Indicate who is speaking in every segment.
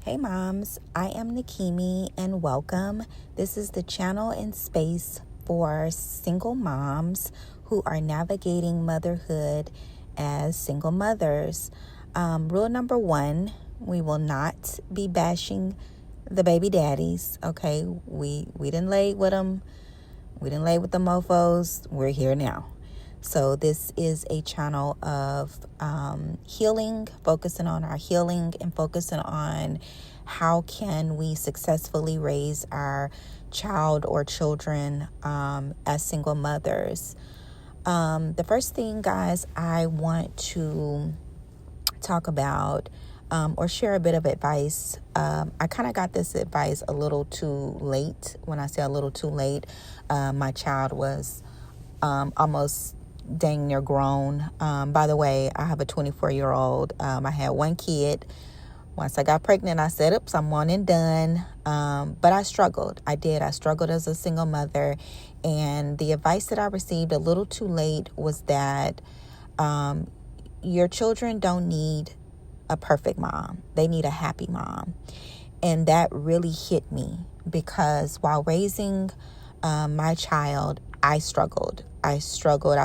Speaker 1: Hey moms, I am Nikimi and welcome. This is the channel and space for single moms who are navigating motherhood as single mothers. Rule number one, we will not be bashing the baby daddies. Okay, we didn't lay with them. We didn't lay with the mofos. We're here now. So this is a channel of healing, focusing on our healing and focusing on how can we successfully raise our child or children as single mothers. The first thing, guys, I want to talk about or share a bit of advice. I kind of got this advice a little too late. When I say a little too late, my child was almost dang near grown. By the way, I have a 24-year-old. I had one kid. Once I got pregnant, I said, oops, I'm one and done. But I struggled. I did. I struggled as a single mother. And the advice that I received a little too late was that your children don't need a perfect mom. They need a happy mom. And that really hit me because while raising my child, I struggled. I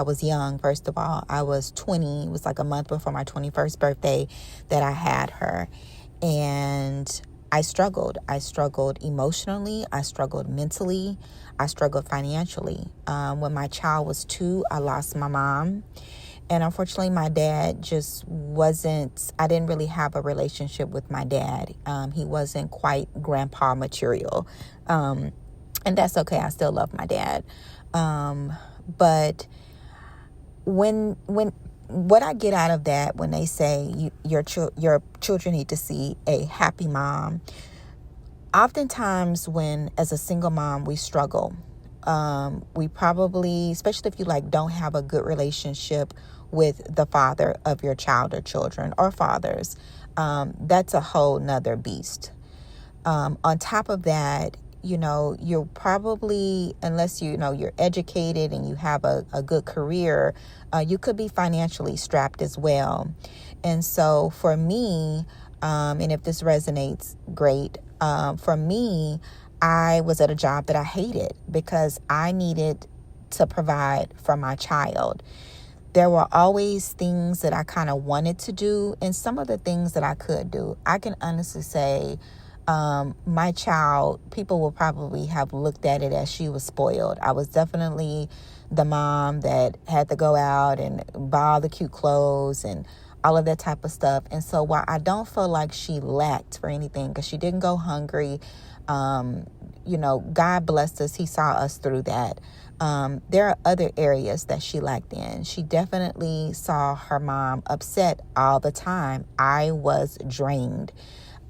Speaker 1: was young, first of all. I was 20. It was like a month before my 21st birthday that I had her. And I struggled. I struggled emotionally. I struggled mentally. I struggled financially. When my child was 2, I lost my mom. And unfortunately, my dad just I didn't really have a relationship with my dad. He wasn't quite grandpa material. And that's okay. I still love my dad. But when what I get out of that, when they say your children need to see a happy mom, oftentimes when as a single mom, we struggle. We probably, especially if you don't have a good relationship with the father of your child or children or fathers, that's a whole nother beast. On top of that, you're probably, unless you're educated and you have a good career, you could be financially strapped as well. And so for me, and if this resonates, great. For me, I was at a job that I hated because I needed to provide for my child. There were always things that I kind of wanted to do, and some of the things that I could do. I can honestly say my child, people will probably have looked at it as she was spoiled. I was definitely the mom that had to go out and buy all the cute clothes and all of that type of stuff. And so while I don't feel like she lacked for anything, because she didn't go hungry, God blessed us. He saw us through that. There are other areas that she lacked in. She definitely saw her mom upset all the time. I was drained.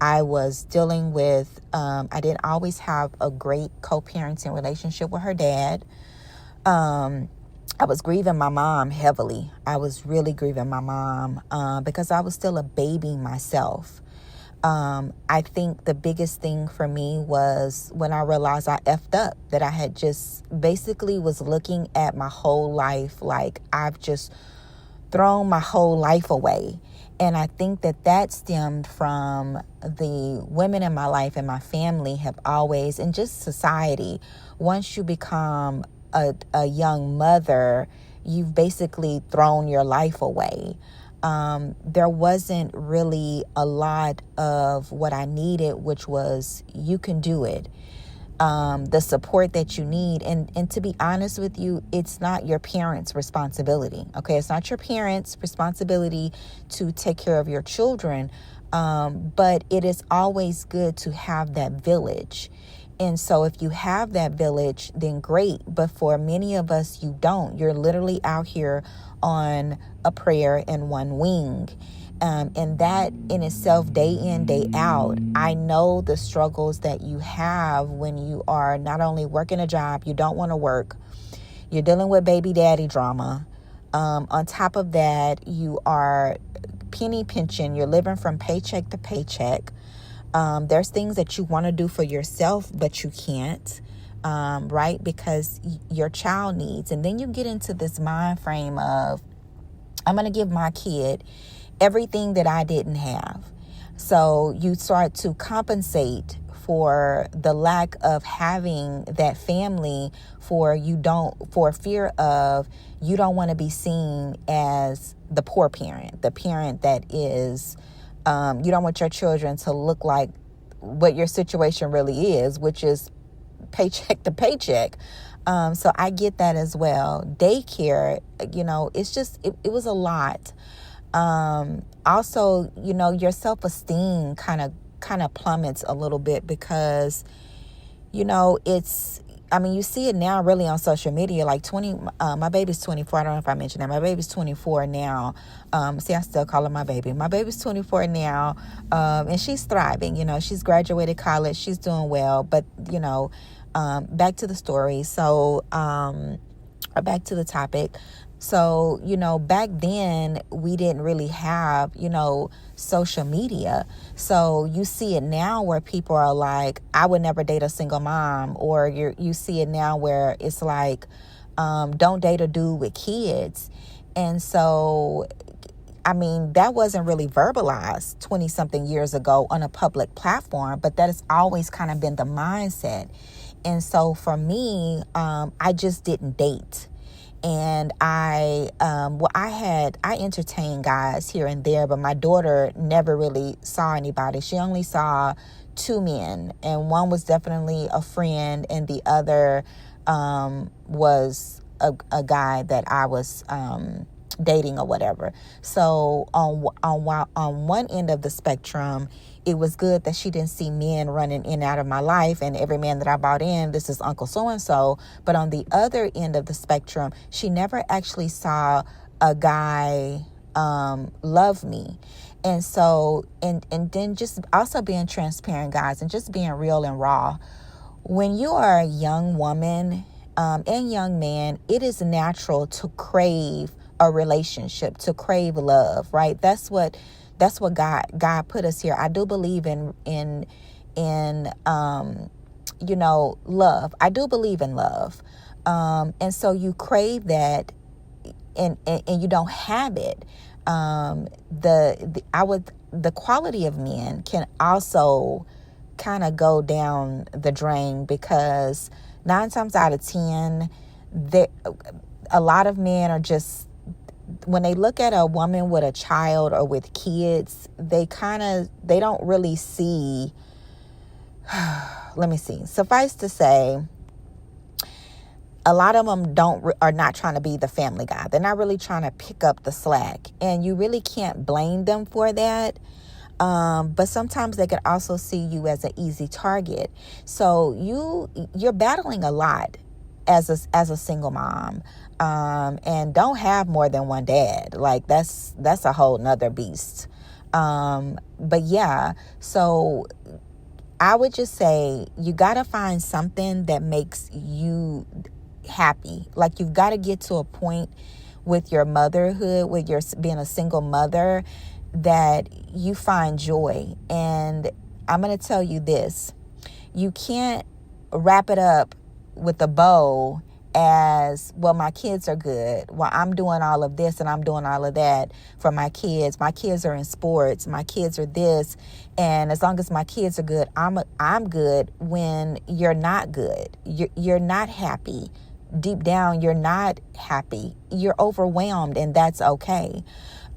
Speaker 1: I was dealing with, I didn't always have a great co-parenting relationship with her dad. I was grieving my mom heavily. I was really grieving my mom because I was still a baby myself. I think the biggest thing for me was when I realized I effed up, that I had just basically was looking at my whole life like I've just thrown my whole life away. And I think that stemmed from the women in my life and my family have always, and just society, once you become a young mother, you've basically thrown your life away. There wasn't really a lot of what I needed, which was you can do it. The support that you need. And to be honest with you, it's not your parents' responsibility. Okay. It's not your parents' responsibility to take care of your children. But it is always good to have that village. And so if you have that village, then great. But for many of us, you don't. You're literally out here on a prayer and one wing. And that in itself, day in, day out, I know the struggles that you have when you are not only working a job, you don't want to work, you're dealing with baby daddy drama. On top of that, you are penny pinching, you're living from paycheck to paycheck. There's things that you want to do for yourself, but you can't, right? Because your child needs. And then you get into this mind frame of, I'm going to give my kid everything that I didn't have. So you start to compensate for the lack of having that family, for fear of you don't want to be seen as the poor parent, the parent that is, you don't want your children to look like what your situation really is, which is paycheck to paycheck. So I get that as well. Daycare, it was a lot. Also, your self-esteem kind of plummets a little bit because, you see it now really on social media, like my baby's 24. I don't know if I mentioned that. My baby's 24 now. See, I still call her my baby. My baby's 24 now. And she's thriving, she's graduated college. She's doing well, but, back to the story. So, or back to the topic. So, back then we didn't really have, social media. So you see it now where people are like, I would never date a single mom. Or you see it now where it's like, don't date a dude with kids. And so, that wasn't really verbalized 20 something years ago on a public platform, but that has always kind of been the mindset. And so for me, I just didn't date. And I entertained guys here and there, but my daughter never really saw anybody. She only saw two men, and one was definitely a friend, and the other was a guy that I was dating or whatever. So on one end of the spectrum, it was good that she didn't see men running in and out of my life, and every man that I brought in, this is Uncle so-and-so. But on the other end of the spectrum, she never actually saw a guy love me. And so, and then just also being transparent, guys, and just being real and raw. When you are a young woman and young man, it is natural to crave a relationship, to crave love, right? That's what God put us here. I do believe in love. I do believe in love. And so you crave that and you don't have it. The quality of men can also kind of go down the drain, because 9 times out of 10, a lot of men are just, when they look at a woman with a child or with kids, they don't really see, let me see. Suffice to say, a lot of them are not trying to be the family guy. They're not really trying to pick up the slack, and you really can't blame them for that. But sometimes they could also see you as an easy target. So you're battling a lot as a single mom. And don't have more than one dad. Like that's a whole nother beast. But yeah, so I would just say you got to find something that makes you happy. Like you've got to get to a point with your motherhood, with your being a single mother, that you find joy. And I'm going to tell you this, you can't wrap it up with a bow as, well, my kids are good. Well, I'm doing all of this and I'm doing all of that for my kids. My kids are in sports. My kids are this. And as long as my kids are good, I'm good, when you're not good. You're not happy. Deep down, you're not happy. You're overwhelmed, and that's okay.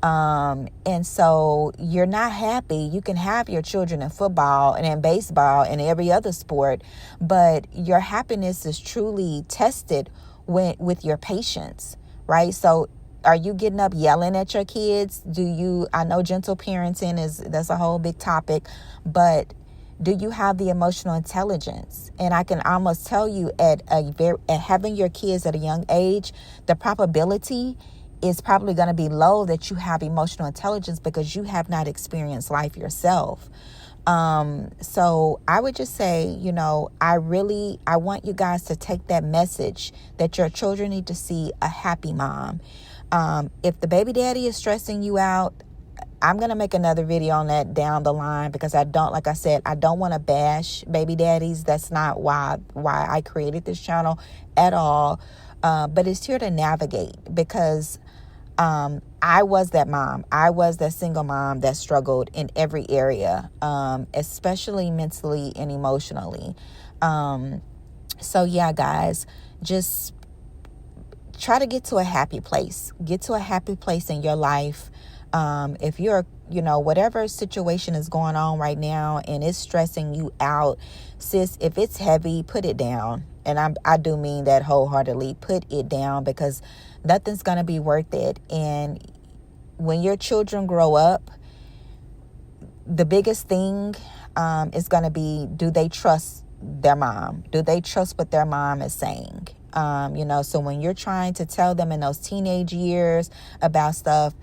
Speaker 1: And so you're not happy. You can have your children in football and in baseball and every other sport, but your happiness is truly tested with your patience, right? So are you getting up yelling at your kids? I know gentle parenting that's a whole big topic, but do you have the emotional intelligence? And I can almost tell you at having your kids at a young age, the probability is probably going to be low that you have emotional intelligence, because you have not experienced life yourself. So I would just say, I want you guys to take that message that your children need to see a happy mom. If the baby daddy is stressing you out, I'm going to make another video on that down the line, because like I said, I don't want to bash baby daddies. That's not why I created this channel at all. But it's here to navigate, because I was that mom. I was that single mom that struggled in every area, especially mentally and emotionally. So yeah, guys, just try to get to a happy place. Get to a happy place in your life. If you're, whatever situation is going on right now and it's stressing you out, sis, if it's heavy, put it down. And I do mean that wholeheartedly. Put it down, because nothing's going to be worth it. And when your children grow up, the biggest thing is going to be, do they trust their mom? Do they trust what their mom is saying? So when you're trying to tell them in those teenage years about stuff,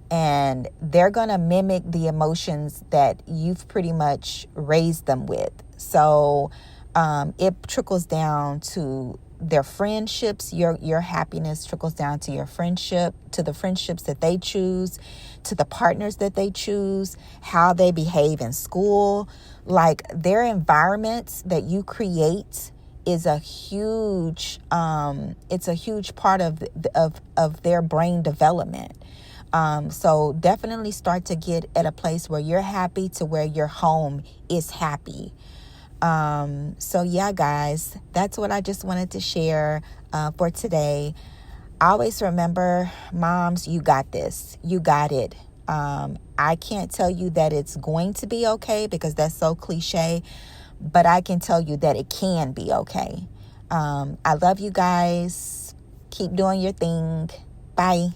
Speaker 1: and they're going to mimic the emotions that you've pretty much raised them with. So it trickles down to their friendships. Your happiness trickles down to your friendship, to the friendships that they choose, to the partners that they choose, how they behave in school. Like, their environments that you create is a huge part of their brain development. So definitely start to get at a place where you're happy, to where your home is happy. So yeah, guys, that's what I just wanted to share for today. Always remember, moms, you got this. You got it. I can't tell you that it's going to be okay, because that's so cliche, but I can tell you that it can be okay. I love you guys. Keep doing your thing. Bye.